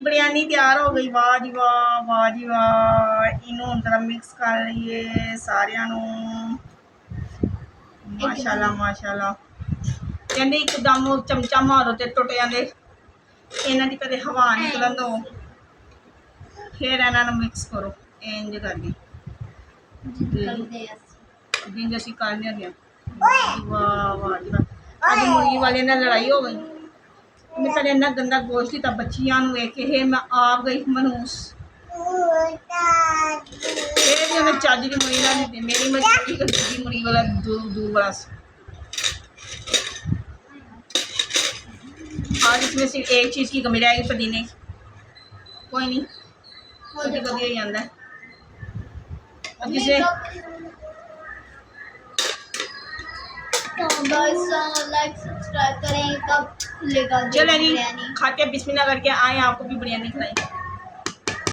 बिरयानी तैयार हो गई। वाह जी वाह, वाह जी वाह। इनू हम जरा मिक्स कर लीए सारियां नू। माशाल्लाह माशाल्लाह। कहते एकदम चमचा मारो तो टुट जाते। इन्हां दी कदे हवा निकलन दो, फिर इन्हां मिक्स करो। इंज करके जिंज असीं करने होंदे आ। वाह वाह जी वाह। अज मुर्गी वाले नाल लड़ाई हो गई। मैं तेरे इन्ना गंदा गोश्त दिता बच्चियां नू वेख के मैं आप गई मनूस। फिर भी उन्हें चज की मुर्गी ना दी। मेरी मजबूरी को दूसरी मुर्गी वाला दूर वाला। आज इसमें सिर्फ एक चीज़ की कमी रहेगी, पुदीने। कोई नहीं, कभी कभी हो जाता है। अब जिसे लाइक सब्सक्राइब करें। कब खुलेगा चले जी, खाते बिस्मिल्लाह करके आए, आपको भी बिरयानी खिलाई।